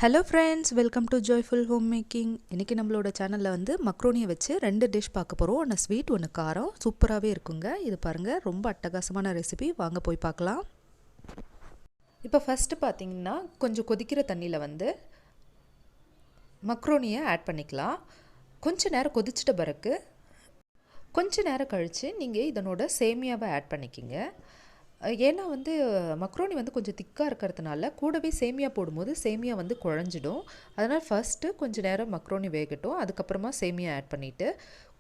Hello friends, welcome to joyful home making. இன்றைக்கி நம்மளோட சேனலில் வந்து மக்ரோனியை வச்சு 2 டிஷ் பார்க்க போகிறோம். ஒன்று ஸ்வீட், ஒன்று காரம். சூப்பராகவே இருக்குங்க. இது பாருங்கள், ரொம்ப அட்டகாசமான ரெசிபி. வாங்க போய் பார்க்கலாம். இப்போ ஃபஸ்ட்டு பார்த்தீங்கன்னா, கொஞ்சம் கொதிக்கிற தண்ணியில் வந்து மக்ரோனியை ஆட் பண்ணிக்கலாம். கொஞ்ச நேரம் கொதிச்சிட்ட பிறகு கொஞ்ச நேரம் கழித்து நீங்கள் இதனோட சேமியாவை ஆட் பண்ணிக்கிங்க. ஏன்னா வந்து மக்ரோனி வந்து கொஞ்சம் திக்காக இருக்கிறதுனால கூடவே சேமியா போடும்போது சேமியா வந்து குழஞ்சிடும். அதனால் ஃபஸ்ட்டு கொஞ்சம் நேரம் மக்ரோனி வேகட்டும், அதுக்கப்புறமா சேமியா ஆட் பண்ணிவிட்டு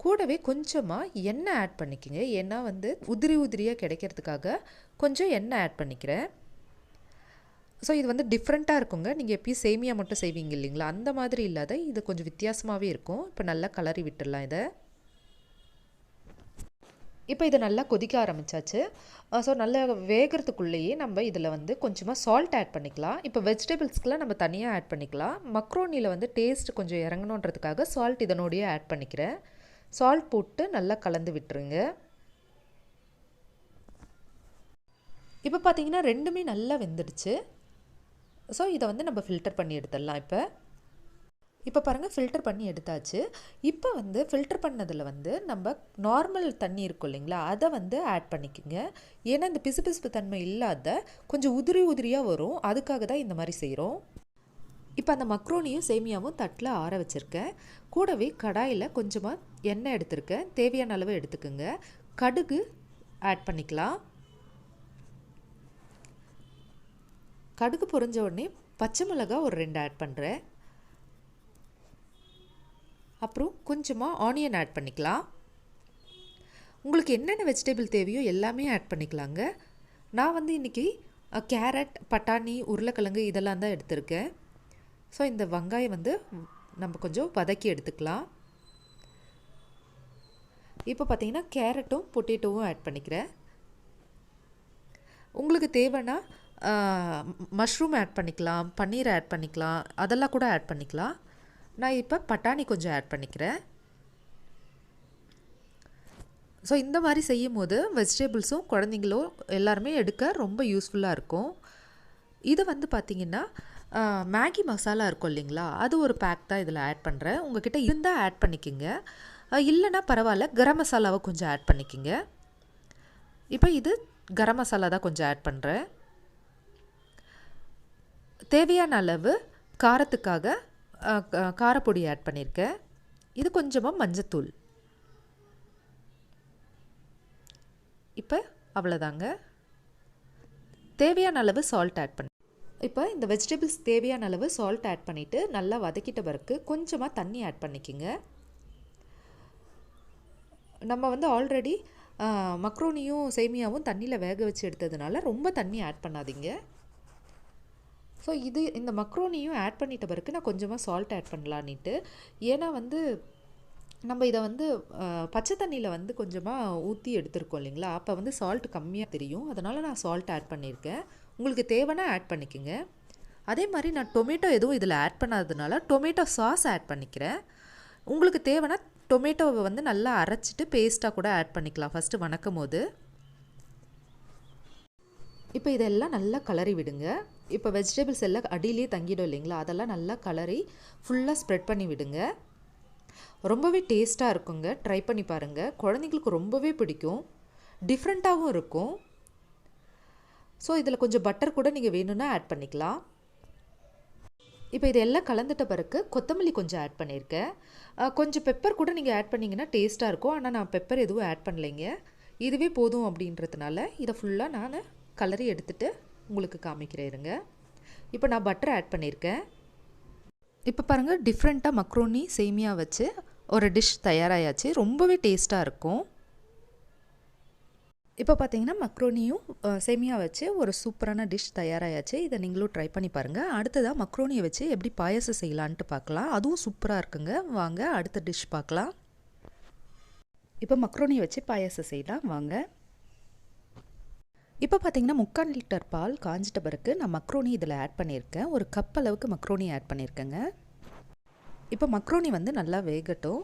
கூடவே கொஞ்சமாக எண்ணெய் ஆட் பண்ணிக்கிங்க. ஏன்னா வந்து உதிரியாக கிடைக்கிறதுக்காக கொஞ்சம் எண்ணெய் ஆட் பண்ணிக்கிறேன். ஸோ இது வந்து டிஃப்ரெண்ட்டாக இருக்குங்க. நீங்கள் எப்பயும் சேமியா மட்டும் செய்வீங்க இல்லைங்களா, அந்த மாதிரி இல்லாத இது கொஞ்சம் வித்தியாசமாகவே இருக்கும். இப்போ நல்லா கலரி விட்டுடலாம் இதை. இப்போ இதை நல்லா கொதிக்க ஆரம்பித்தாச்சு. ஸோ நல்லா வேகிறதுக்குள்ளேயே நம்ம இதில் வந்து கொஞ்சமாக சால்ட் ஆட் பண்ணிக்கலாம். இப்போ வெஜிடபிள்ஸ்க்கெலாம் நம்ம தனியாக ஆட் பண்ணிக்கலாம். மக்ரோனியில் வந்து டேஸ்ட் கொஞ்சம் இறங்கணுன்றதுக்காக சால்ட் இதனோடையே ஆட் பண்ணிக்கிறேன். சால்ட் போட்டு நல்லா கலந்து விட்டுருங்க. இப்போ பார்த்தீங்கன்னா ரெண்டுமே நல்லா வெந்துடுச்சு. ஸோ இதை வந்து நம்ம ஃபில்டர் பண்ணி எடுத்துடலாம். இப்போ பாருங்கள், ஃபில்டர் பண்ணி எடுத்தாச்சு. இப்போ வந்து ஃபில்டர் பண்ணதில் வந்து நம்ம நார்மல் தண்ணி இருக்கும் இல்லைங்களா, அதை வந்து ஆட் பண்ணிக்கோங்க. ஏன்னா இந்த பிசுபிசுப்பு தன்மை இல்லாத கொஞ்சம் உதிரியாக வரும். அதுக்காக தான் இந்த மாதிரி செய்கிறோம். இப்போ அந்த மக்ரோனியும் சேமியாவும் தட்டில் ஆற வச்சுருக்கேன். கூடவே கடாயில் கொஞ்சமாக எண்ணெய் எடுத்துருக்கேன். தேவையான அளவு எடுத்துக்கோங்க. கடுகு ஆட் பண்ணிக்கலாம். கடுகு பொரிஞ்ச உடனே பச்சை மிளகாய் ஒரு 2 ஆட் பண்ணுறேன். அப்புறம் கொஞ்சமாக ஆனியன் ஆட் பண்ணிக்கலாம். உங்களுக்கு என்னென்ன வெஜிடபிள் தேவையோ எல்லாமே ஆட் பண்ணிக்கலாங்க. நான் வந்து இன்றைக்கி கேரட், பட்டாணி, உருளைக்கிழங்கு இதெல்லாம் தான் எடுத்திருக்கேன். ஸோ இந்த வெங்காயம் வந்து நம்ம கொஞ்சம் வதக்கி எடுத்துக்கலாம். இப்போ பார்த்திங்கன்னா கேரட்டும் பொட்டேட்டோவும் ஆட் பண்ணிக்கிறேன். உங்களுக்கு தேவைன்னா மஷ்ரூம் ஆட் பண்ணிக்கலாம், பன்னீர் ஆட் பண்ணிக்கலாம், அதெல்லாம் கூட ஆட் பண்ணிக்கலாம். நான் இப்போ பட்டாணி கொஞ்சம் ஆட் பண்ணிக்கிறேன். ஸோ இந்த மாதிரி செய்யும் போது வெஜிடபிள்ஸும் குழந்தைங்களும் எல்லாருமே எடுக்க ரொம்ப யூஸ்ஃபுல்லாக இருக்கும். இது வந்து பார்த்திங்கன்னா மேகி மசாலா இருக்கும் இல்லைங்களா, அது ஒரு பேக் தான் இதில் ஆட் பண்ணுறேன். உங்கள்கிட்ட இருந்தால் ஆட் பண்ணிக்கோங்க, இல்லைன்னா பரவாயில்ல. கரம் மசாலாவை கொஞ்சம் ஆட் பண்ணிக்கோங்க. இப்போ இது கரம் மசாலா தான் கொஞ்சம் ஆட் பண்ணுறேன். தேவையான அளவு காரத்துக்காக காரப்பொடி ஆட் பண்ணியிருக்கேன். இது கொஞ்சமாக மஞ்சத்தூள். இப்போ அவ்வளோதாங்க. தேவையான அளவு சால்ட் ஆட் பண்ணி இப்போ இந்த வெஜிடபிள்ஸ் தேவையான அளவு சால்ட் ஆட் பண்ணிவிட்டு நல்லா வதக்கிட்ட பிறகு கொஞ்சமாக தண்ணி ஆட் பண்ணிக்கோங்க. நம்ம வந்து ஆல்ரெடி மக்ரோனியும் சேமியாவும் தண்ணியில் வேக வச்சு எடுத்ததுனால ரொம்ப தண்ணி ஆட் பண்ணாதீங்க. ஸோ இந்த மக்ரோனியும் ஆட் பண்ணிட்ட பிறகு நான் கொஞ்சமாக சால்ட் ஆட் பண்ணலான்ட்டு. ஏன்னா வந்து நம்ம இதை வந்து பச்சை தண்ணியில் வந்து கொஞ்சமாக ஊற்றி எடுத்துருக்கோம் இல்லைங்களா, அப்போ வந்து சால்ட் கம்மியாக தெரியும். அதனால் நான் சால்ட் ஆட் பண்ணியிருக்கேன். உங்களுக்கு தேவைன்னா ஆட் பண்ணிக்கோங்க. அதே மாதிரி நான் டொமேட்டோ எதுவும் இதில் ஆட் பண்ணாததுனால டொமேட்டோ சாஸ் ஆட் பண்ணிக்கிறேன். உங்களுக்கு தேவைன்னா டொமேட்டோவை வந்து நல்லா அரைச்சிட்டு பேஸ்ட்டாக கூட ஆட் பண்ணிக்கலாம் ஃபஸ்ட்டு வணக்கும் போது. இப்போ இதெல்லாம் நல்லா கலரி விடுங்க. இப்போ வெஜிடபிள்ஸ் எல்லாம் அடியிலே தங்கிடும் இல்லைங்களா, அதெல்லாம் நல்லா கலரி ஃபுல்லாக ஸ்ப்ரெட் பண்ணி விடுங்க. ரொம்பவே டேஸ்ட்டாக இருக்குங்க. ட்ரை பண்ணி பாருங்கள், குழந்தைங்களுக்கு ரொம்பவே பிடிக்கும். டிஃப்ரெண்ட்டாகவும் இருக்கும். ஸோ இதில் கொஞ்சம் பட்டர் கூட நீங்கள் வேணும்னா ஆட் பண்ணிக்கலாம். இப்போ இதெல்லாம் கலந்துட்ட பிறகு கொத்தமல்லி கொஞ்சம் ஆட் பண்ணியிருக்கேன். கொஞ்சம் பெப்பர் கூட நீங்கள் ஆட் பண்ணிங்கன்னா டேஸ்ட்டாக இருக்கும். ஆனால் நான் பெப்பர் எதுவும் ஆட் பண்ணலைங்க. இதுவே போதும் அப்படின்றதுனால இதை ஃபுல்லாக நான் கலரி எடுத்துகிட்டு உங்களுக்கு காமிக்கிறேன் இருங்க. இப்போ நான் பட்டர் ஆட் பண்ணியிருக்கேன். இப்போ பாருங்கள், டிஃப்ரெண்ட்டாக மக்ரோனி சேமியா வச்சு ஒரு டிஷ் தயாராகியாச்சு. ரொம்பவே டேஸ்ட்டாக இருக்கும். இப்போ பார்த்தீங்கன்னா மக்ரோனியும் சேமியா வச்சு ஒரு சூப்பரான டிஷ் தயாராகியாச்சு. இதை நீங்களும் ட்ரை பண்ணி பாருங்கள். அடுத்ததாக மக்ரோனியை வச்சு எப்படி பாயசம் செய்யலான்ட்டு பார்க்கலாம். அதுவும் சூப்பராக இருக்குங்க. வாங்க அடுத்த டிஷ் பார்க்கலாம். இப்போ மக்ரோனியை வச்சு பாயசம் செய்யலாம் வாங்க. இப்போ பார்த்தீங்கன்னா 3/4 லிட்டர் பால் காஞ்சிட்ட பிறகு நான் மக்ரோனி இதில் ஆட் பண்ணியிருக்கேன். ஒரு கப் அளவுக்கு மக்ரோனி ஆட் பண்ணியிருக்கேங்க. இப்போ மக்ரோனி வந்து நல்லா வேகட்டும்.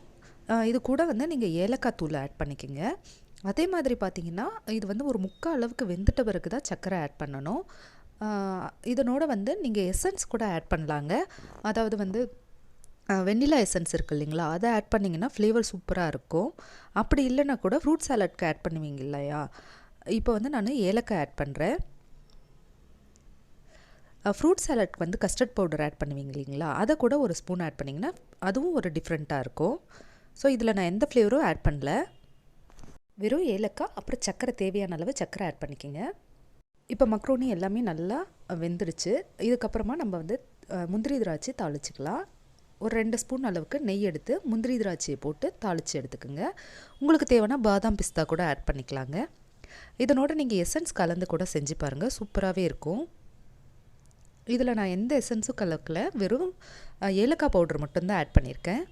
இது கூட வந்து நீங்கள் ஏலக்காய் தூள் ஆட் பண்ணிக்கோங்க. அதே மாதிரி பார்த்தீங்கன்னா இது வந்து ஒரு 3/4 அளவுக்கு வெந்துட்ட பிறகு தான் சர்க்கரை ஆட் பண்ணணும். இதனோட வந்து நீங்கள் எசன்ஸ் கூட ஆட் பண்ணலாங்க. அதாவது வந்து வெண்ணிலா எசன்ஸ் இருக்குது இல்லைங்களா, அதை ஆட் பண்ணிங்கன்னா ஃப்ளேவர் சூப்பராக இருக்கும். அப்படி இல்லைன்னா கூட ஃப்ரூட் சாலட்க்கு ஆட் பண்ணுவீங்க இல்லையா, இப்போ வந்து நான் ஏலக்காய் ஆட் பண்ணுறேன். ஃப்ரூட் சாலட்க்கு வந்து கஸ்டர்ட் பவுடர் ஆட் பண்ணுவீங்க இல்லைங்களா, அதை கூட ஒரு ஸ்பூன் ஆட் பண்ணிங்கன்னா அதுவும் ஒரு டிஃப்ரெண்ட்டாக இருக்கும். ஸோ இதில் நான் எந்த ஃப்ளேவரும் ஆட் பண்ணல, வெறும் ஏலக்காய் அப்புறம் சர்க்கரை, தேவையான அளவு சர்க்கரை ஆட் பண்ணிக்கோங்க. இப்போ மக்ரோனி எல்லாமே நல்லா வெந்துடுச்சு. இதுக்கப்புறமா நம்ம வந்து முந்திரி திராட்சை தாளிச்சிக்கலாம். ஒரு 2 ஸ்பூன் அளவுக்கு நெய் எடுத்து முந்திரி திராட்சையை போட்டு தாளித்து எடுத்துக்கோங்க. உங்களுக்கு தேவைன்னா பாதாம் பிஸ்தா கூட ஆட் பண்ணிக்கலாங்க. இதனோட நீங்கள் எசன்ஸ் கலந்து கூட செஞ்சு பாருங்கள், சூப்பராகவே இருக்கும். இதில் நான் எந்த எசன்ஸும் கலக்கல, வெறும் ஏலக்காய் பவுடர் மட்டும்தான் ஆட் பண்ணியிருக்கேன்.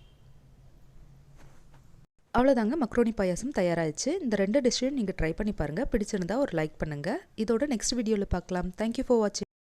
அவ்வளோதாங்க, மக்ரோனி பாயாசம் தயாராகிடுச்சு. இந்த 2 டிஷ்ஷையும் நீங்கள் ட்ரை பண்ணி பாருங்கள். பிடிச்சிருந்தா ஒரு லைக் பண்ணுங்கள். இதோட நெக்ஸ்ட் வீடியோவில் பார்க்கலாம். தேங்க்யூ ஃபார் வாட்சிங்.